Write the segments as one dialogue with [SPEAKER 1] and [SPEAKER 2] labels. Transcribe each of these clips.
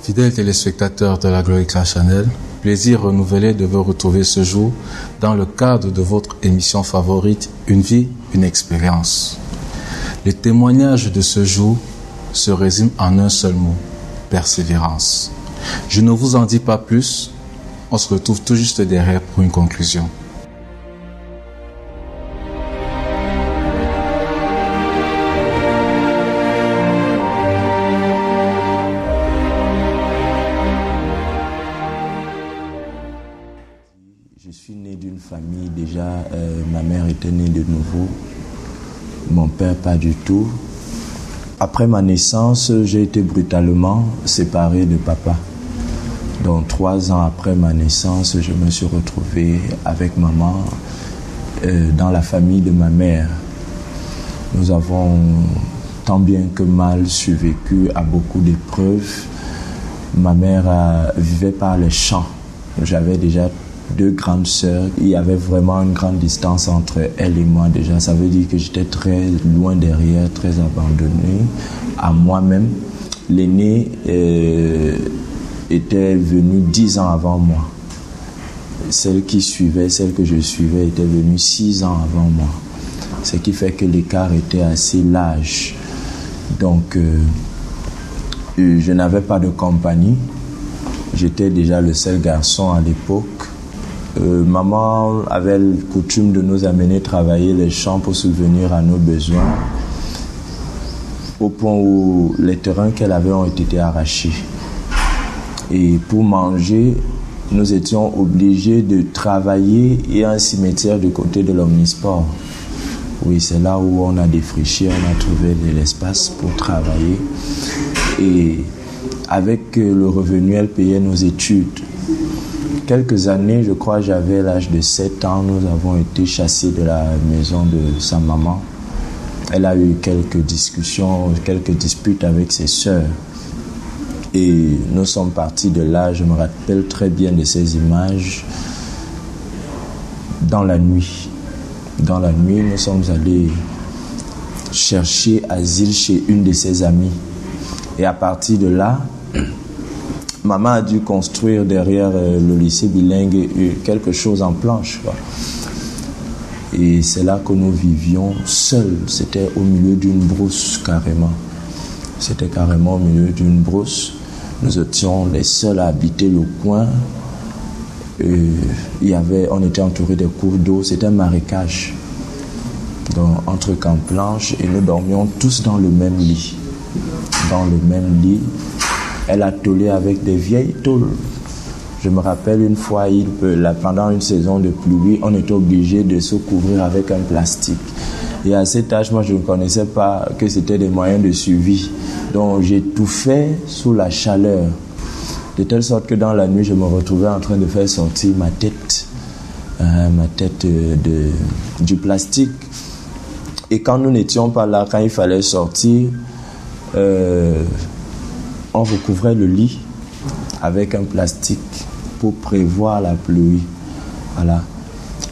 [SPEAKER 1] Fidèles téléspectateurs de la Glorica Channel, plaisir renouvelé de vous retrouver ce jour dans le cadre de votre émission favorite, Une vie, une expérience. Les témoignages de ce jour se résument en un seul mot, persévérance. Je ne vous en dis pas plus, on se retrouve tout juste derrière pour une conclusion.
[SPEAKER 2] Je suis né d'une famille déjà, ma mère était née de nouveau, mon père pas du tout. Après ma naissance, j'ai été brutalement séparé de papa. Donc 3 ans après ma naissance, je me suis retrouvé avec maman dans la famille de ma mère. Nous avons tant bien que mal survécu à beaucoup d'épreuves. Ma mère vivait par les champs. J'avais déjà 2 grandes sœurs. Il y avait vraiment une grande distance entre elle et moi déjà. Ça veut dire que j'étais très loin derrière, très abandonné à moi-même. L'aînée était venue 10 ans avant moi. Celle qui suivait, celle que je suivais, était venue 6 ans avant moi. Ce qui fait que l'écart était assez large. Donc, je n'avais pas de compagnie. J'étais déjà le seul garçon à l'époque. Maman avait le coutume de nous amener travailler les champs pour subvenir à nos besoins, au point où les terrains qu'elle avait ont été arrachés. Et pour manger, nous étions obligés de travailler. Il y a un cimetière du côté de l'Omnisport. Oui, c'est là où on a défriché, on a trouvé de l'espace pour travailler. Et avec le revenu, elle payait nos études. Quelques années, je crois, j'avais l'âge de 7 ans, nous avons été chassés de la maison de sa maman. Elle a eu quelques discussions, quelques disputes avec ses sœurs. Et nous sommes partis de là, je me rappelle très bien de ces images, dans la nuit. Dans la nuit, nous sommes allés chercher asile chez une de ses amies. Et à partir de là, maman a dû construire derrière le lycée bilingue quelque chose en planche, quoi. Et c'est là que nous vivions seuls. C'était au milieu d'une brousse carrément. C'était carrément au milieu d'une brousse. Nous étions les seuls à habiter le coin. On était entourés de cours d'eau. C'était un marécage. Donc, entre camps planches, et nous dormions tous dans le même lit. Dans le même lit. Elle a tôlé avec des vieilles tôles. Je me rappelle une fois, pendant une saison de pluie, on était obligé de se couvrir avec un plastique. Et à cet âge, moi, je ne connaissais pas que c'était des moyens de survie. Donc, j'étouffais sous la chaleur. De telle sorte que dans la nuit, je me retrouvais en train de faire sortir ma tête du plastique. Et quand nous n'étions pas là, quand il fallait sortir, on recouvrait le lit avec un plastique pour prévoir la pluie. Voilà.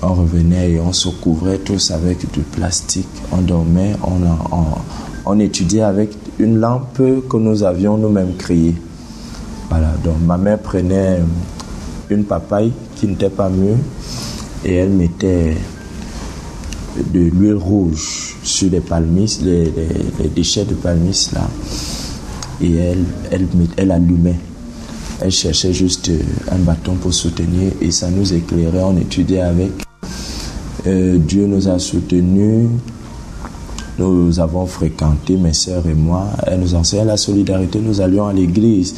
[SPEAKER 2] On revenait et on se couvrait tous avec du plastique. On dormait, on étudiait avec une lampe que nous avions nous-mêmes créée. Voilà. Donc ma mère prenait une papaye qui n'était pas mûre et elle mettait de l'huile rouge sur les palmisses, les déchets de palmisses là. Et elle allumait. Elle cherchait juste un bâton pour soutenir et ça nous éclairait, on étudiait avec. Dieu nous a soutenus, nous avons fréquenté, mes sœurs et moi. Elle nous enseignait la solidarité, nous allions à l'église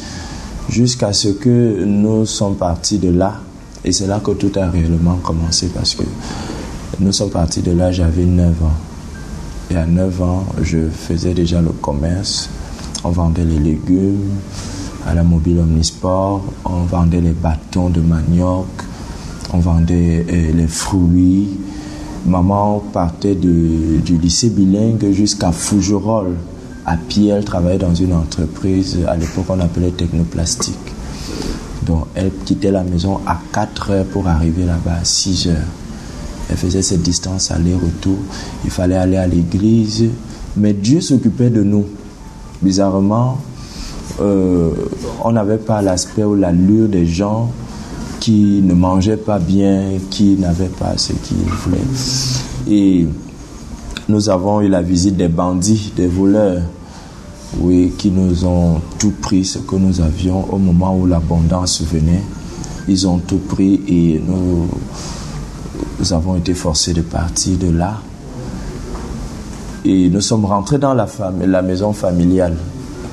[SPEAKER 2] jusqu'à ce que nous sommes partis de là. Et c'est là que tout a réellement commencé parce que nous sommes partis de là, j'avais 9 ans. Et à 9 ans, je faisais déjà le commerce. On vendait les légumes à la mobile Omnisport, on vendait les bâtons de manioc, on vendait les fruits. Maman partait du lycée bilingue jusqu'à Fougerolles. À pied, elle travaillait dans une entreprise, à l'époque on appelait Technoplastique. Donc elle quittait la maison à 4 heures pour arriver là-bas à 6 heures. Elle faisait cette distance aller-retour. Il fallait aller à l'église. Mais Dieu s'occupait de nous. Bizarrement, on n'avait pas l'aspect ou l'allure des gens qui ne mangeaient pas bien, qui n'avaient pas ce qu'ils voulaient. Et nous avons eu la visite des bandits, des voleurs, oui, qui nous ont tout pris ce que nous avions au moment où l'abondance venait. Ils ont tout pris et nous avons été forcés de partir de là. Et nous sommes rentrés dans la maison familiale.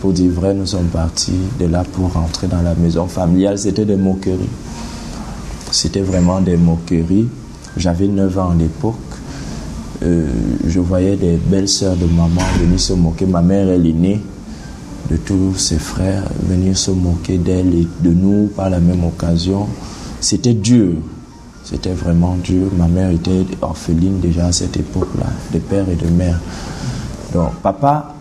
[SPEAKER 2] Pour dire vrai, nous sommes partis de là pour rentrer dans la maison familiale. C'était des moqueries. C'était vraiment des moqueries. J'avais 9 ans à l'époque. Je voyais des belles sœurs de maman venir se moquer. Ma mère est l'aînée de tous ses frères, venir se moquer d'elle et de nous par la même occasion. C'était dur. C'était vraiment dur. Ma mère était orpheline déjà à cette époque-là, de père et de mère. Donc, papa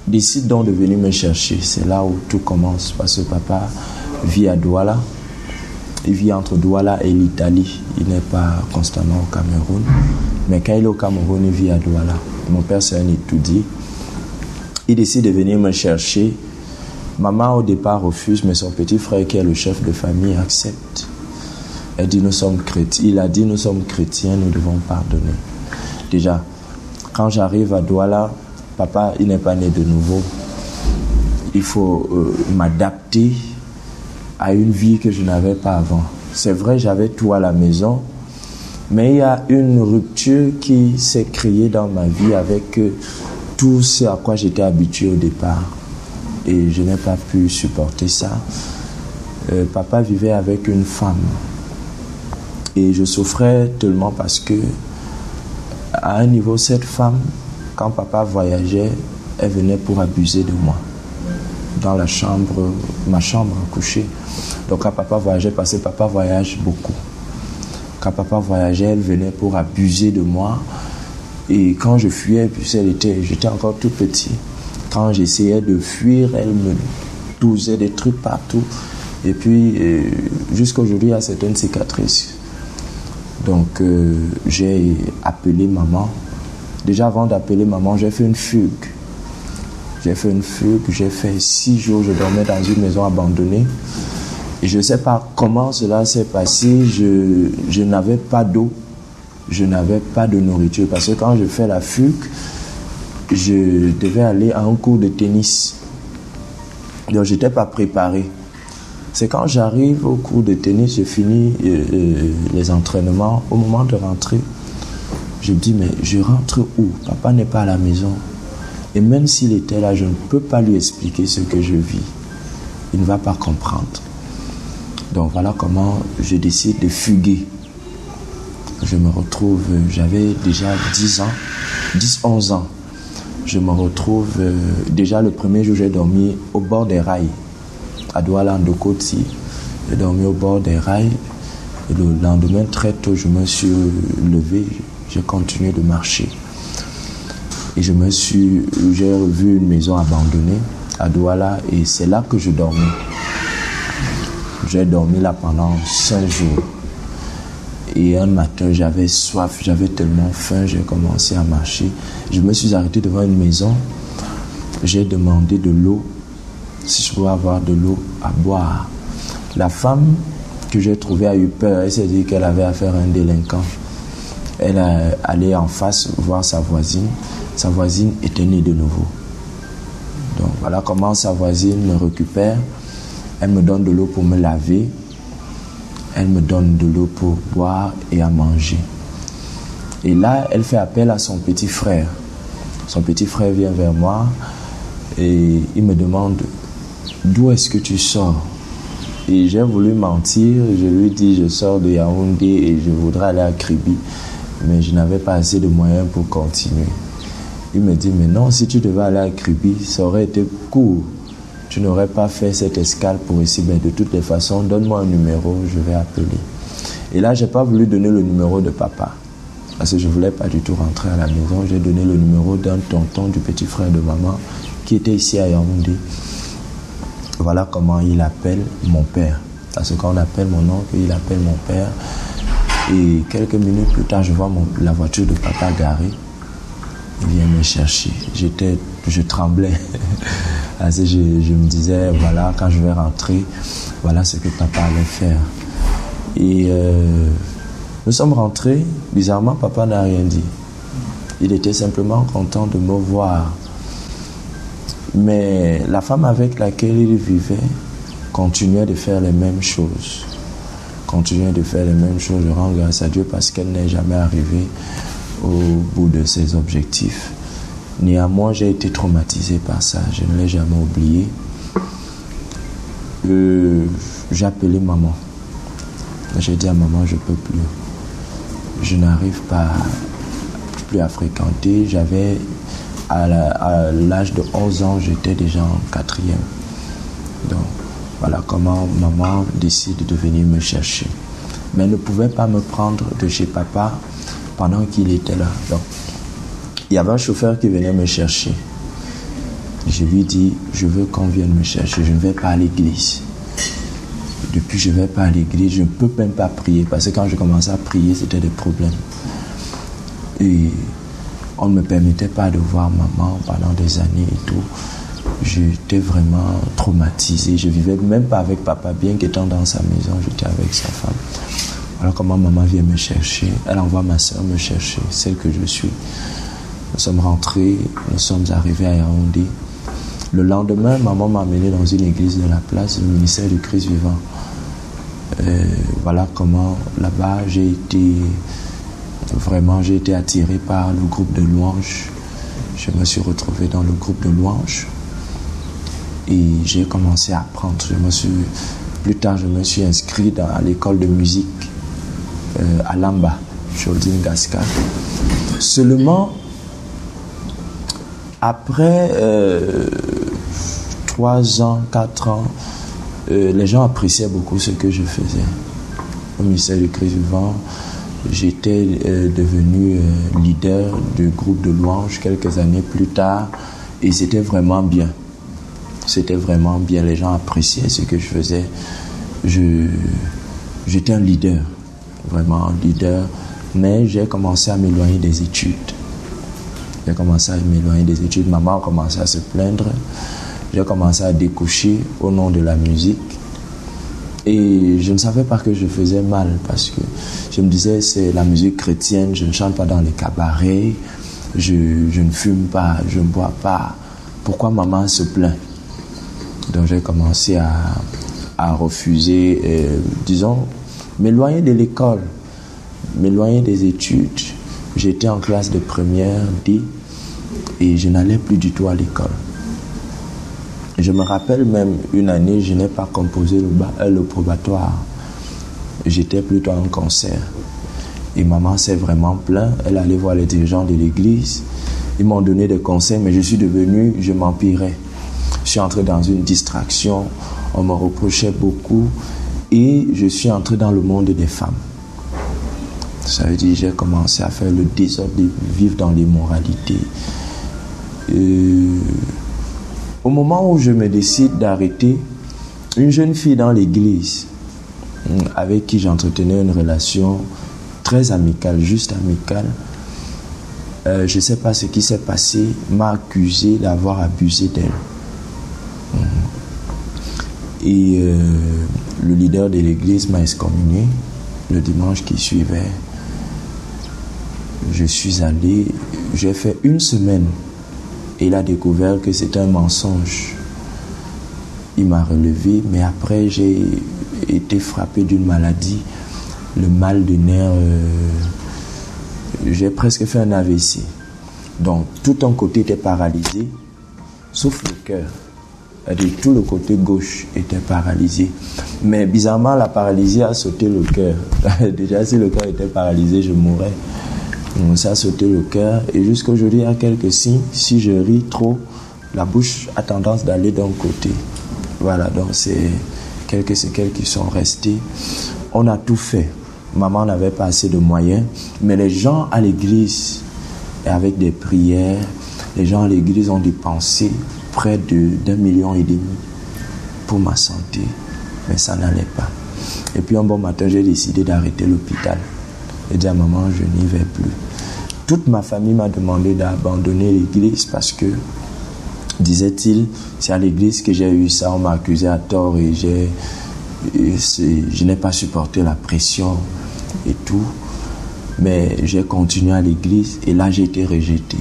[SPEAKER 2] décide donc de venir me chercher. C'est là où tout commence, parce que papa vit à Douala. Il vit entre Douala et l'Italie. Il n'est pas constamment au Cameroun. Mais quand il est au Cameroun, il vit à Douala. Mon père, c'est un étudiant. Il décide de venir me chercher. Maman, au départ, refuse, mais son petit frère, qui est le chef de famille, accepte. Elle dit, nous sommes chrétiens. Il a dit, nous sommes chrétiens, nous devons pardonner. Déjà, quand j'arrive à Douala, papa, il n'est pas né de nouveau. Il faut m'adapter à une vie que je n'avais pas avant. C'est vrai, j'avais tout à la maison, mais il y a une rupture qui s'est créée dans ma vie avec tout ce à quoi j'étais habitué au départ. Et je n'ai pas pu supporter ça. Papa vivait avec une femme. Et je souffrais tellement parce que, à un niveau, cette femme, quand papa voyageait, elle venait pour abuser de moi. Dans la chambre, ma chambre à coucher. Donc quand papa voyageait, parce que papa voyage beaucoup. Quand papa voyageait, elle venait pour abuser de moi. Et quand je fuyais, puis j'étais encore tout petit. Quand j'essayais de fuir, elle me dousait des trucs partout. Et puis, jusqu'à aujourd'hui, il y a certaines cicatrices. Donc, j'ai appelé maman. Déjà, avant d'appeler maman, j'ai fait une fugue. J'ai fait 6 jours, je dormais dans une maison abandonnée. Et je ne sais pas comment cela s'est passé. Je n'avais pas d'eau. Je n'avais pas de nourriture. Parce que quand je fais la fugue, je devais aller à un cours de tennis. Donc, je n'étais pas préparé. C'est quand j'arrive au cours de tennis, je finis les entraînements. Au moment de rentrer, je me dis, mais je rentre où? Papa n'est pas à la maison. Et même s'il était là, je ne peux pas lui expliquer ce que je vis. Il ne va pas comprendre. Donc voilà comment je décide de fuguer. Je me retrouve, j'avais déjà 10-11 ans. Je me retrouve, déjà le premier jour, j'ai dormi au bord des rails, à Douala, Ndokoti. J'ai dormi au bord des rails. Et le lendemain, très tôt, je me suis levé, j'ai continué de marcher. Et j'ai revu une maison abandonnée à Douala et c'est là que je dormais. J'ai dormi là pendant 5 jours. Et un matin, j'avais soif, j'avais tellement faim, j'ai commencé à marcher. Je me suis arrêté devant une maison. J'ai demandé de l'eau, si je pouvais avoir de l'eau à boire. La femme que j'ai trouvée a eu peur. Elle s'est dit qu'elle avait affaire à un délinquant. Elle est allée en face voir sa voisine. Sa voisine était née de nouveau. Donc voilà comment sa voisine me récupère. Elle me donne de l'eau pour me laver. Elle me donne de l'eau pour boire et à manger. Et là, elle fait appel à son petit frère. Son petit frère vient vers moi et il me demande d'où est-ce que tu sors? Et j'ai voulu mentir. Je lui dis je sors de Yaoundé et je voudrais aller à Kribi. Mais je n'avais pas assez de moyens pour continuer. Il me dit, mais non, si tu devais aller à Kribi, ça aurait été court. Tu n'aurais pas fait cette escale pour ici. Mais de toutes les façons, donne-moi un numéro, je vais appeler. Et là, je n'ai pas voulu donner le numéro de papa. Parce que je ne voulais pas du tout rentrer à la maison. J'ai donné le numéro d'un tonton du petit frère de maman qui était ici à Yaoundé. Voilà comment il appelle mon père. Parce que quand on appelle mon oncle, il appelle mon père. Et quelques minutes plus tard, je vois la voiture de papa garée. Il vient me chercher. Je tremblais. Ainsi, je me disais, voilà, quand je vais rentrer, voilà ce que papa allait faire. Et nous sommes rentrés, bizarrement, papa n'a rien dit. Il était simplement content de me voir. Mais la femme avec laquelle il vivait continuait de faire les mêmes choses. Je rends grâce à Dieu parce qu'elle n'est jamais arrivée au bout de ses objectifs. Néanmoins, j'ai été traumatisé par ça. Je ne l'ai jamais oublié. J'ai appelé maman. J'ai dit à maman, je ne peux plus. Je n'arrive pas plus à fréquenter. À l'âge de 11 ans, j'étais déjà en 4e. Donc, voilà comment maman décide de venir me chercher. Mais elle ne pouvait pas me prendre de chez papa pendant qu'il était là. Donc, il y avait un chauffeur qui venait me chercher. Je lui dis, je veux qu'on vienne me chercher. Je ne vais pas à l'église. Depuis, je ne vais pas à l'église. Je ne peux même pas prier. Parce que quand je commençais à prier, c'était des problèmes. Et on ne me permettait pas de voir maman pendant des années et tout. J'étais vraiment traumatisé. Je ne vivais même pas avec papa, bien qu'étant dans sa maison, j'étais avec sa femme. Alors comment maman vient me chercher, elle envoie ma soeur me chercher, celle que je suis. Nous sommes rentrés, nous sommes arrivés à Yaoundé. Le lendemain, maman m'a amené dans une église de la place, le ministère du Christ vivant. Voilà comment là-bas j'ai été attiré par le groupe de louanges. Je me suis retrouvé dans le groupe de louanges et j'ai commencé à apprendre. Plus tard, je me suis inscrit à l'école de musique à Lamba, Chodine Gasca. Seulement, après 3 ans, 4 ans, les gens appréciaient beaucoup ce que je faisais. Au ministère du Christ vivant, j'étais devenu leader du groupe de louanges quelques années plus tard et c'était vraiment bien. Les gens appréciaient ce que je faisais. J'étais un leader, vraiment un leader, mais j'ai commencé à m'éloigner des études. Maman a commencé à se plaindre. J'ai commencé à décocher au nom de la musique. Et je ne savais pas que je faisais mal parce que je me disais, c'est la musique chrétienne, je ne chante pas dans les cabarets, je ne fume pas, je ne bois pas. Pourquoi maman se plaint? Donc j'ai commencé à refuser, m'éloigner de l'école, m'éloigner des études. J'étais en classe de première D et je n'allais plus du tout à l'école. Je me rappelle même une année, je n'ai pas composé le probatoire. J'étais plutôt en concert. Et maman s'est vraiment plainte. Elle allait voir les dirigeants de l'église. Ils m'ont donné des conseils, mais je m'empirais. Je suis entré dans une distraction. On me reprochait beaucoup. Et je suis entré dans le monde des femmes. Ça veut dire j'ai commencé à faire le désordre, de vivre dans l'immoralité. Au moment où je me décide d'arrêter, une jeune fille dans l'église avec qui j'entretenais une relation très amicale, juste amicale, je ne sais pas ce qui s'est passé, m'a accusé d'avoir abusé d'elle. Et le leader de l'église m'a excommunié le dimanche qui suivait. Je suis allé, j'ai fait 1 semaine. Et il a découvert que c'était un mensonge. Il m'a relevé, mais après j'ai été frappé d'une maladie, le mal de nerfs. J'ai presque fait un AVC. Donc tout un côté était paralysé, sauf le cœur. C'est-à-dire tout le côté gauche était paralysé. Mais bizarrement, la paralysie a sauté le cœur. Déjà, si le cœur était paralysé, je mourrais. Donc, ça a sauté le cœur. Et jusqu'aujourd'hui, il y a quelques signes. Si je ris trop, la bouche a tendance d'aller d'un côté. Voilà, donc c'est quelques séquelles qui sont restées. On a tout fait. Maman n'avait pas assez de moyens. Mais les gens à l'église, avec des prières, les gens à l'église ont dépensé près d'1,5 million pour ma santé. Mais ça n'allait pas. Et puis un bon matin, j'ai décidé d'arrêter l'hôpital. Et dit à maman, je n'y vais plus. Toute ma famille m'a demandé d'abandonner l'église parce que disait-il, c'est à l'église que j'ai eu ça, on m'a accusé à tort et je n'ai pas supporté la pression et tout. Mais j'ai continué à l'église et là j'ai été rejeté.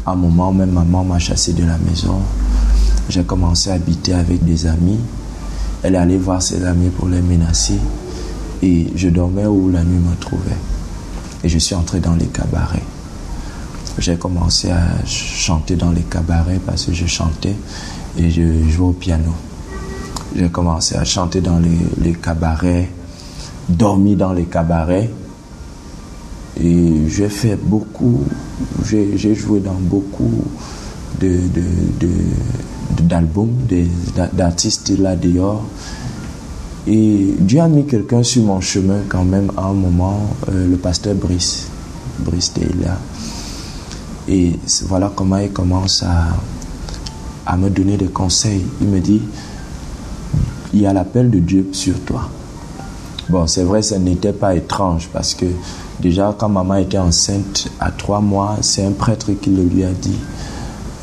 [SPEAKER 2] À un moment, même maman m'a chassé de la maison. J'ai commencé à habiter avec des amis. Elle est allée voir ses amis pour les menacer. Et je dormais où la nuit me trouvait. Et je suis entré dans les cabarets. J'ai commencé à chanter dans les cabarets parce que je chantais et je jouais au piano. J'ai commencé à chanter dans les cabarets, dormi dans les cabarets. Et j'ai fait beaucoup, j'ai joué dans beaucoup d'albums, d'artistes là dehors. Et Dieu a mis quelqu'un sur mon chemin quand même à un moment, le pasteur Brice Taylor. Et voilà comment il commence à me donner des conseils. Il me dit, il y a l'appel de Dieu sur toi. Bon, c'est vrai, ça n'était pas étrange parce que déjà quand maman était enceinte à 3 mois, c'est un prêtre qui le lui a dit.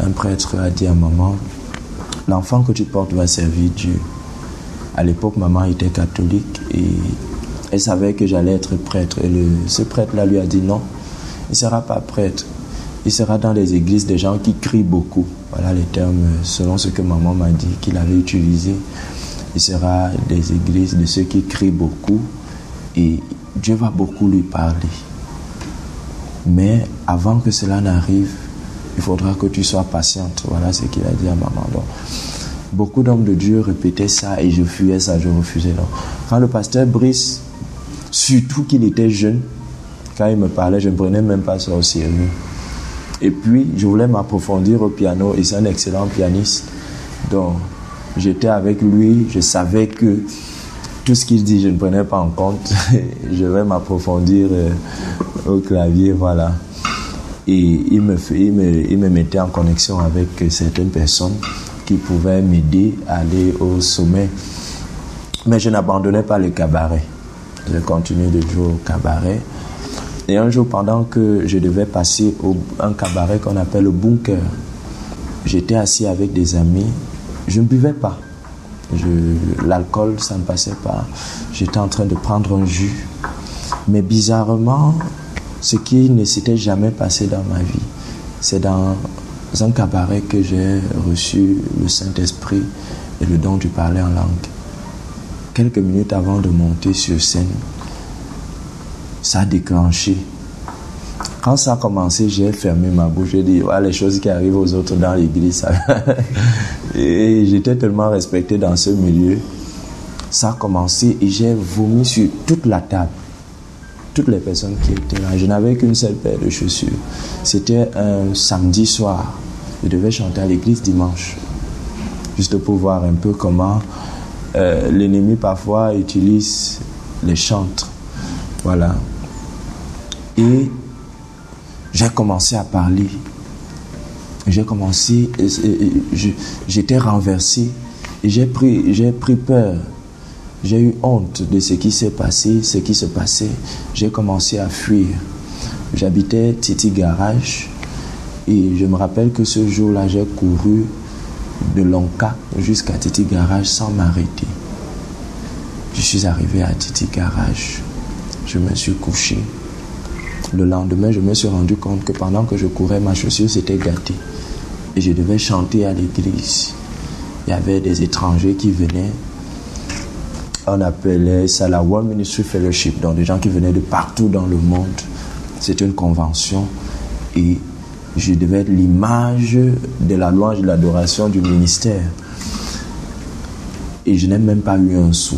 [SPEAKER 2] Un prêtre a dit à maman, l'enfant que tu portes va servir Dieu. À l'époque, maman était catholique et elle savait que j'allais être prêtre. Et ce prêtre-là lui a dit non, il ne sera pas prêtre. Il sera dans les églises des gens qui crient beaucoup. Voilà les termes selon ce que maman m'a dit qu'il avait utilisé. Il sera des églises de ceux qui crient beaucoup et Dieu va beaucoup lui parler. Mais avant que cela n'arrive, il faudra que tu sois patiente. Voilà ce qu'il a dit à maman. Donc, beaucoup d'hommes de Dieu répétaient ça et je fuyais ça, je refusais. Donc, quand le pasteur Brice, surtout qu'il était jeune, quand il me parlait, je ne prenais même pas ça au sérieux. Et puis, je voulais m'approfondir au piano et c'est un excellent pianiste. Donc, j'étais avec lui, je savais que tout ce qu'il dit, je ne prenais pas en compte. Je vais m'approfondir au clavier, voilà. Et il me mettait en connexion avec certaines personnes qui pouvaient m'aider à aller au sommet. Mais je n'abandonnais pas le cabaret. Je continuais de jouer au cabaret. Et un jour, pendant que je devais passer un cabaret qu'on appelle le bunker, j'étais assis avec des amis. Je ne buvais pas. L'alcool, ça ne passait pas. J'étais en train de prendre un jus. Mais bizarrement, ce qui ne s'était jamais passé dans ma vie, c'est dans un cabaret que j'ai reçu le Saint-Esprit et le don du parler en langue. Quelques minutes avant de monter sur scène, ça a déclenché. Quand ça a commencé, j'ai fermé ma bouche. J'ai dit, ouais, les choses qui arrivent aux autres dans l'église. Ça... Et j'étais tellement respecté dans ce milieu. Ça a commencé et j'ai vomi sur toute la table. Toutes les personnes qui étaient là. Je n'avais qu'une seule paire de chaussures. C'était un samedi soir. Je devais chanter à l'église dimanche. Juste pour voir un peu comment l'ennemi parfois utilise les chantres. Voilà. Et j'ai commencé à parler. J'étais renversé et j'ai pris peur. J'ai eu honte de ce qui s'est passé, ce qui se passait. J'ai commencé à fuir. J'habitais Titi Garage et je me rappelle que ce jour-là, j'ai couru de Lonka jusqu'à Titi Garage sans m'arrêter. Je suis arrivé à Titi Garage. Je me suis couché. Le lendemain, je me suis rendu compte que pendant que je courais, ma chaussure s'était gâtée. Et je devais chanter à l'église. Il y avait des étrangers qui venaient. On appelait ça la World Ministry Fellowship. Donc des gens qui venaient de partout dans le monde. C'était une convention. Et je devais être l'image de la louange et de l'adoration du ministère. Et je n'ai même pas eu un sou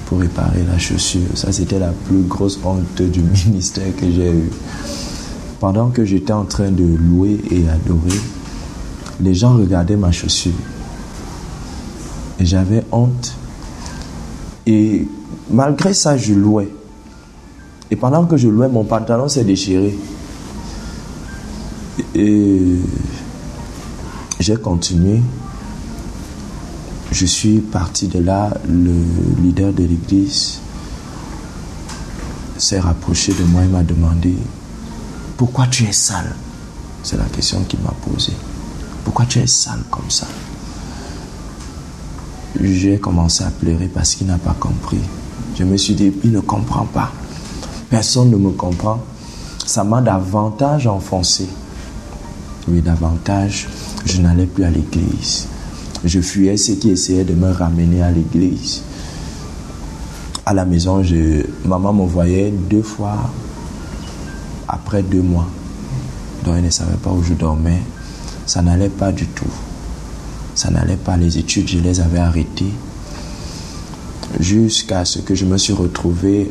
[SPEAKER 2] pour réparer la chaussure. Ça, c'était la plus grosse honte du ministère que j'ai eu. Pendant que j'étais en train de louer et adorer, les gens regardaient ma chaussure. Et j'avais honte. Et malgré ça, je louais. Et pendant que je louais, mon pantalon s'est déchiré. Et j'ai continué. Je suis parti de là. Le leader de l'église s'est rapproché de moi et m'a demandé « Pourquoi tu es sale ?» C'est la question qu'il m'a posée. Pourquoi tu es sale comme ça? J'ai commencé à pleurer parce qu'il n'a pas compris. Je me suis dit, il ne comprend pas. Personne ne me comprend. Ça m'a davantage enfoncé. Oui, davantage. Je n'allais plus à l'église. Je fuyais ceux qui essayaient de me ramener à l'église. À la maison, maman me voyait 2 fois après 2 mois. Donc elle ne savait pas où je dormais. Ça n'allait pas du tout. Ça n'allait pas. Les études, je les avais arrêtées. Jusqu'à ce que je me suis retrouvé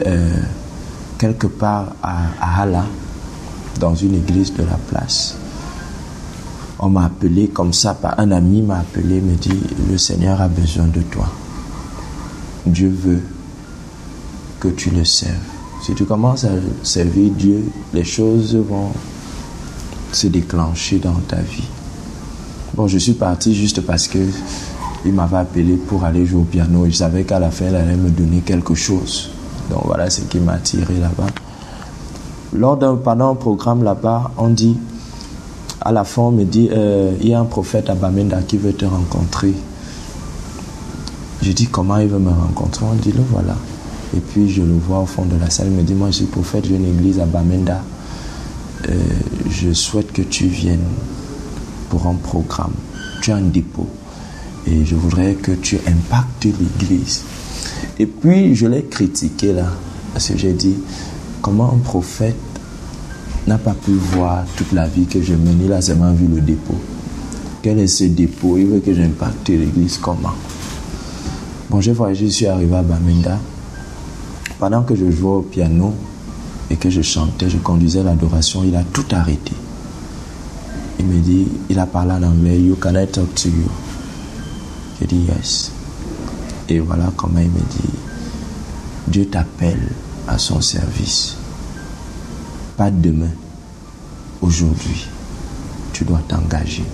[SPEAKER 2] quelque part à Hala, dans une église de la place. On m'a appelé comme ça, un ami m'a appelé, me dit, le Seigneur a besoin de toi. Dieu veut que tu le serves. Si tu commences à servir Dieu, les choses vont se déclencher dans ta vie. Bon, je suis parti juste parce que il m'avait appelé pour aller jouer au piano et je savais qu'à la fin, il allait me donner quelque chose. Donc voilà ce qui m'a attiré là-bas. Pendant un programme là-bas, on dit, à la fin, on me dit, il y a un prophète à Bamenda qui veut te rencontrer. Je dis, comment il veut me rencontrer? On dit, le voilà. Et puis je le vois au fond de la salle, il me dit, moi je suis prophète, j'ai une église à Bamenda. Je souhaite que tu viennes pour un programme. Tu as un dépôt. Et je voudrais que tu impactes l'église. Et puis je l'ai critiqué là, parce que j'ai dit, comment un prophète n'a pas pu voir toute la vie que je mène, il a seulement vu le dépôt. Quel est ce dépôt? Il veut que j'impacte l'église, comment? Bon, j'ai voyagé, je suis arrivé à Bamenda. Pendant que je jouais au piano et que je chantais, je conduisais l'adoration, il a tout arrêté. Il me dit, il a parlé en anglais, you can I talk to you? J'ai dit yes. Et voilà comment il me dit, Dieu t'appelle à son service. Pas demain, aujourd'hui, tu dois t'engager.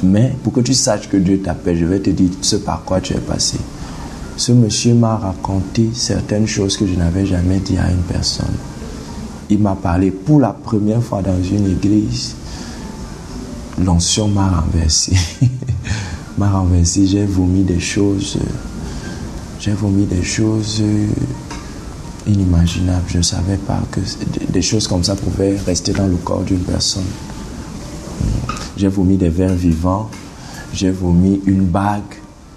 [SPEAKER 2] Mais pour que tu saches que Dieu t'appelle, je vais te dire ce par quoi tu es passé. Ce monsieur m'a raconté certaines choses que je n'avais jamais dit à une personne. Il m'a parlé pour la première fois dans une église. L'onction m'a renversé. M'a renversé, j'ai vomi des choses. Inimaginables. Je ne savais pas que des choses comme ça pouvaient rester dans le corps d'une personne. J'ai vomi des vers vivants. J'ai vomi une bague.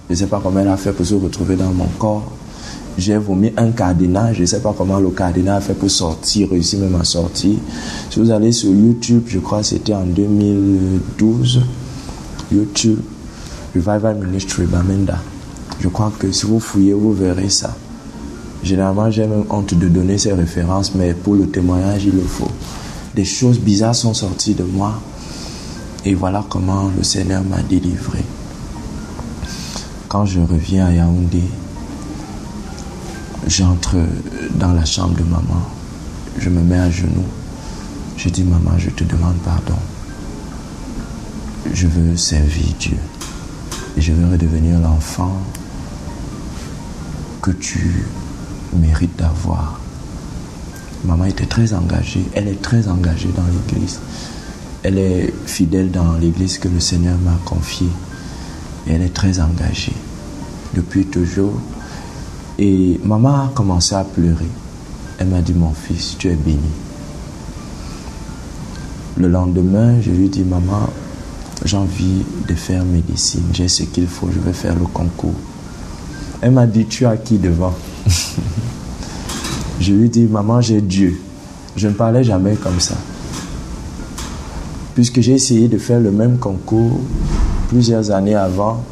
[SPEAKER 2] Je ne sais pas comment elle a fait pour se retrouver dans mon corps. J'ai vomi un cadenas. Je ne sais pas comment le cadenas a fait pour sortir, réussir même à sortir. Si vous allez sur YouTube, je crois que c'était en 2012. YouTube, Revival Ministry Bamenda. Je crois que si vous fouillez, vous verrez ça. Généralement, j'ai même honte de donner ces références, mais pour le témoignage, il le faut. Des choses bizarres sont sorties de moi. Et voilà comment le Seigneur m'a délivré. Quand je reviens à Yaoundé, j'entre dans la chambre de maman. Je me mets à genoux. Je dis, maman, je te demande pardon. Je veux servir Dieu. Et je veux redevenir l'enfant que tu mérites d'avoir. Maman était très engagée. Elle est très engagée dans l'église. Elle est fidèle dans l'église que le Seigneur m'a confiée. Et elle est très engagée. Depuis toujours. Et maman a commencé à pleurer. Elle m'a dit, mon fils, tu es béni. Le lendemain, je lui dis, maman, j'ai envie de faire médecine. J'ai ce qu'il faut, je vais faire le concours. Elle m'a dit, tu as qui devant? Je lui dis, maman, j'ai Dieu. Je ne parlais jamais comme ça. Puisque j'ai essayé de faire le même concours plusieurs années avant,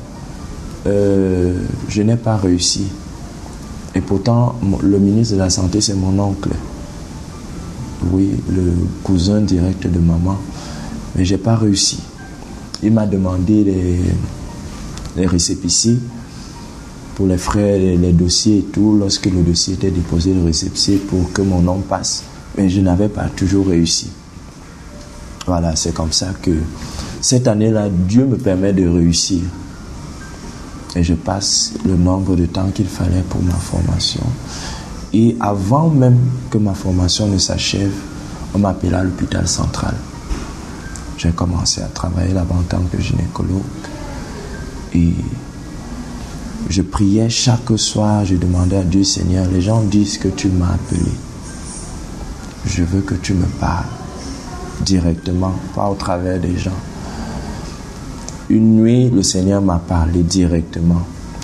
[SPEAKER 2] je n'ai pas réussi. Et pourtant, le ministre de la Santé, c'est mon oncle. Oui, le cousin direct de maman. Mais je n'ai pas réussi. Il m'a demandé les récépissés pour les frais, les dossiers et tout. Lorsque le dossier était déposé, le récépissé pour que mon nom passe. Mais je n'avais pas toujours réussi. Voilà, c'est comme ça que cette année-là, Dieu me permet de réussir. Et je passe le nombre de temps qu'il fallait pour ma formation. Et avant même que ma formation ne s'achève, on m'appela à l'hôpital central. j'ai commencé à travailler là-bas en tant que gynécologue. Et je priais chaque soir, je demandais à Dieu, Seigneur, les gens disent que tu m'as appelé. Je veux que tu me parles directement, pas au travers des gens. Une nuit, le Seigneur m'a parlé directement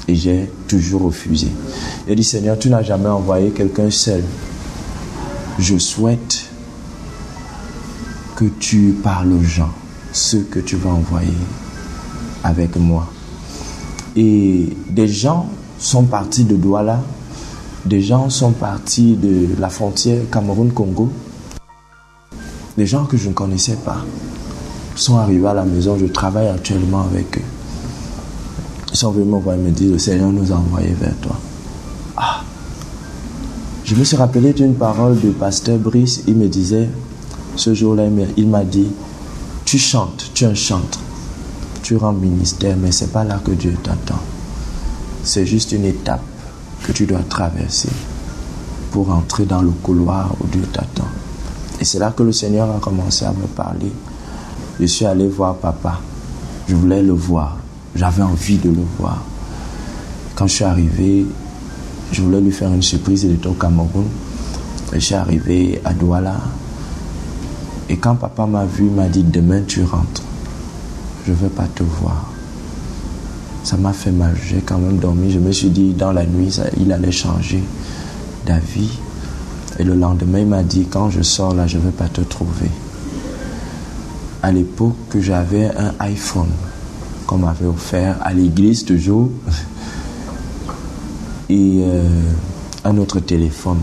[SPEAKER 2] et j'ai toujours refusé. Il a dit, Seigneur, tu n'as jamais envoyé quelqu'un seul. Je souhaite que tu parles aux gens, ceux que tu vas envoyer avec moi. Et des gens sont partis de Douala, des gens sont partis de la frontière Cameroun-Congo, des gens que je ne connaissais pas sont arrivés à la maison, je travaille actuellement avec eux. Ils sont venus me dire, le Seigneur nous a envoyés vers toi. Ah! Je me suis rappelé d'une parole du pasteur Brice, il me disait, ce jour-là, il m'a dit, tu chantes, tu es un chantre, tu rends ministère, mais ce n'est pas là que Dieu t'attend. C'est juste une étape que tu dois traverser pour entrer dans le couloir où Dieu t'attend. Et c'est là que le Seigneur a commencé à me parler. Je suis allé voir papa. Je voulais le voir. J'avais envie de le voir. Quand je suis arrivé, je voulais lui faire une surprise. Il était au Cameroun. Et je suis arrivé à Douala. Et quand papa m'a vu, il m'a dit, demain tu rentres. Je ne veux pas te voir. Ça m'a fait mal. J'ai quand même dormi. Je me suis dit, dans la nuit, il allait changer d'avis. Et le lendemain, il m'a dit, quand je sors là, je ne vais pas te trouver. À l'époque, j'avais un iPhone qu'on m'avait offert à l'église toujours. Et un autre téléphone.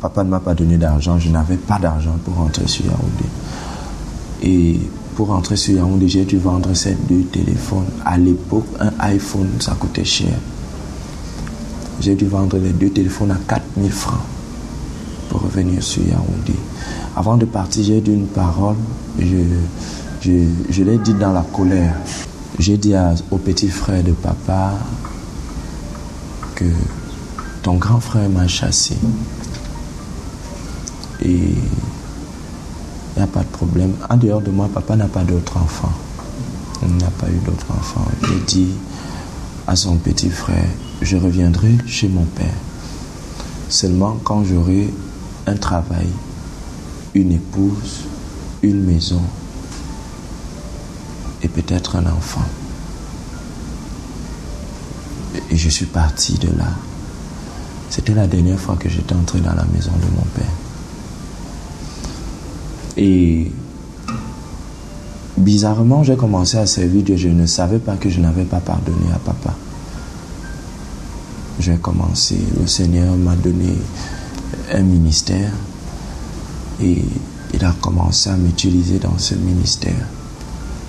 [SPEAKER 2] Papa ne m'a pas donné d'argent. Je n'avais pas d'argent pour rentrer sur Yaoundé. Et pour rentrer sur Yaoundé, j'ai dû vendre ces deux téléphones. À l'époque, un iPhone, ça coûtait cher. J'ai dû vendre les deux téléphones à 4000 francs pour revenir sur Yaoundé. Avant de partir, j'ai dit une parole. Je l'ai dit dans la colère. J'ai dit au petit frère de papa que ton grand frère m'a chassé. Et il n'y a pas de problème. En dehors de moi, papa n'a pas d'autre enfant. Il n'a pas eu d'autre enfant. J'ai dit à son petit frère, je reviendrai chez mon père. Seulement quand j'aurai un travail, une épouse, une maison et peut-être un enfant. Et je suis parti de là. C'était la dernière fois que j'étais entré dans la maison de mon père. Et bizarrement, j'ai commencé à servir Dieu. Je ne savais pas que je n'avais pas pardonné à papa. J'ai commencé, le Seigneur m'a donné un ministère et il a commencé à m'utiliser dans ce ministère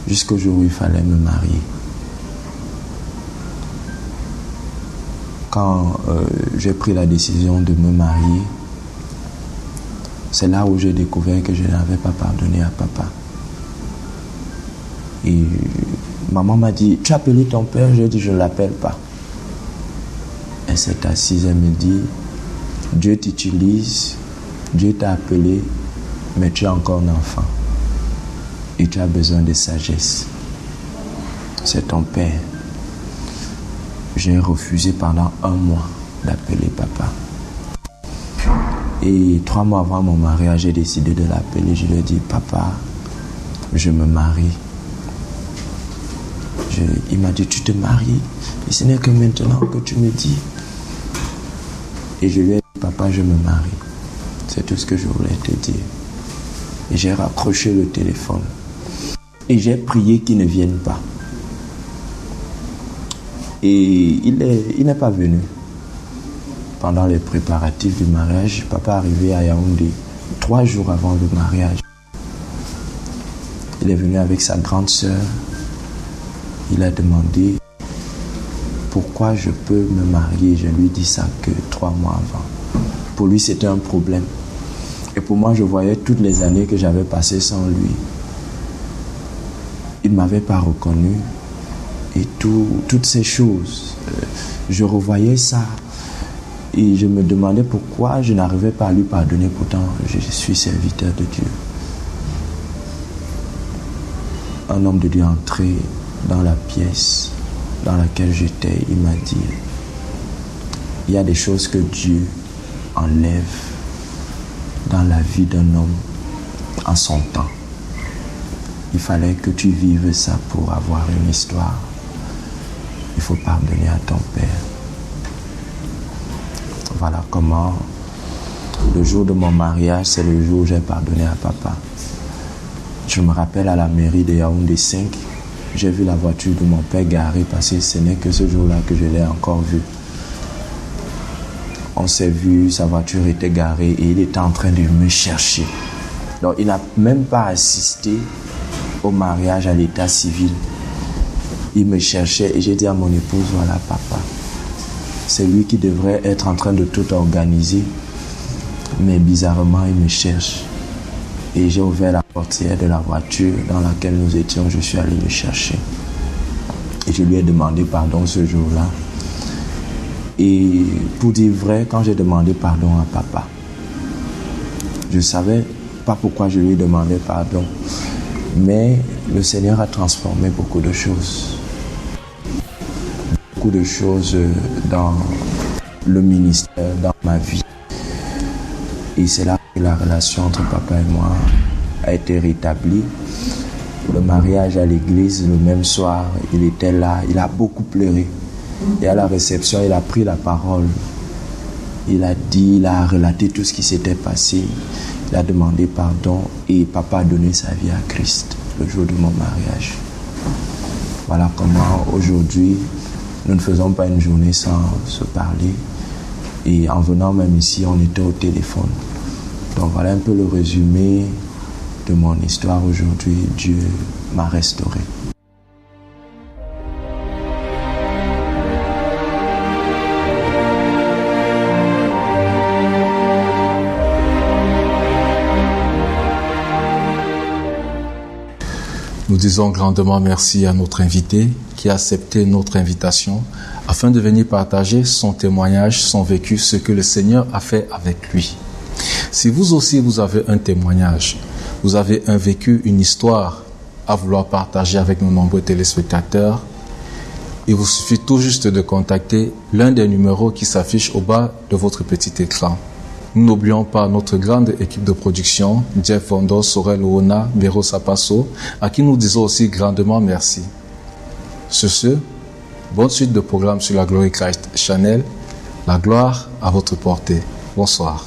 [SPEAKER 2] jusqu'au jour où il fallait me marier. Quand j'ai pris la décision de me marier, c'est là où j'ai découvert que je n'avais pas pardonné à papa. Et maman m'a dit, tu as appelé ton père? J'ai dit, je ne l'appelle pas. Elle s'est assise, elle me dit, Dieu t'utilise, Dieu t'a appelé, mais tu es encore un enfant. Et tu as besoin de sagesse. C'est ton père. J'ai refusé pendant 1 mois d'appeler papa. Et 3 mois avant mon mariage, j'ai décidé de l'appeler. Je lui ai dit, papa, je me marie. Il m'a dit, tu te maries? Et ce n'est que maintenant que tu me dis. Et je lui ai dit, papa, je me marie. C'est tout ce que je voulais te dire. Et j'ai raccroché le téléphone. Et j'ai prié qu'il ne vienne pas. Et il n'est pas venu. Pendant les préparatifs du mariage, papa est arrivé à Yaoundé 3 jours avant le mariage. Il est venu avec sa grande sœur. Il a demandé pourquoi je peux me marier. Je lui dis ça que 3 mois avant. Pour lui, c'était un problème. Et pour moi, je voyais toutes les années que j'avais passées sans lui. Il ne m'avait pas reconnu. Et toutes ces choses, je revoyais ça. Et je me demandais pourquoi je n'arrivais pas à lui pardonner. Pourtant, je suis serviteur de Dieu. un homme de Dieu entré dans la pièce dans laquelle j'étais. Il m'a dit, il y a des choses que Dieu enlève dans la vie d'un homme en son temps. Il fallait que tu vives ça pour avoir une histoire. Il faut pardonner à ton père. Voilà comment le jour de mon mariage, c'est le jour où j'ai pardonné à papa. Je me rappelle à la mairie de Yaoundé 5, j'ai vu la voiture de mon père garée parce que ce n'est que ce jour-là que je l'ai encore vue. On s'est vu, sa voiture était garée et il était en train de me chercher. Donc il n'a même pas assisté au mariage à l'état civil. Il me cherchait et j'ai dit à mon épouse, voilà papa, c'est lui qui devrait être en train de tout organiser. Mais bizarrement, il me cherche. Et j'ai ouvert la portière de la voiture dans laquelle nous étions. Je suis allé le chercher. Et je lui ai demandé pardon ce jour-là. Et pour dire vrai, quand j'ai demandé pardon à papa, je ne savais pas pourquoi je lui ai demandé pardon. Mais le Seigneur a transformé beaucoup de choses. Beaucoup de choses dans le ministère, dans ma vie. Et c'est là que la relation entre papa et moi a été rétablie. Le mariage à l'église, le même soir, il était là, il a beaucoup pleuré. Et à la réception, il a pris la parole. Il a dit, il a relaté tout ce qui s'était passé. Il a demandé pardon et papa a donné sa vie à Christ le jour de mon mariage. Voilà comment aujourd'hui, nous ne faisons pas une journée sans se parler. Et en venant même ici, on était au téléphone. Donc voilà un peu le résumé de mon histoire aujourd'hui. Dieu m'a restauré.
[SPEAKER 1] Nous disons grandement merci à notre invité qui a accepté notre invitation afin de venir partager son témoignage, son vécu, ce que le Seigneur a fait avec lui. Si vous aussi vous avez un témoignage, vous avez un vécu, une histoire à vouloir partager avec nos nombreux téléspectateurs, il vous suffit tout juste de contacter l'un des numéros qui s'affiche au bas de votre petit écran. Nous n'oublions pas notre grande équipe de production, Jeff Vondo, Sorel Oona, Bero Sapasso, à qui nous disons aussi grandement merci. Sur ce, bonne suite de programme sur la Glory Christ Channel. La gloire à votre portée. Bonsoir.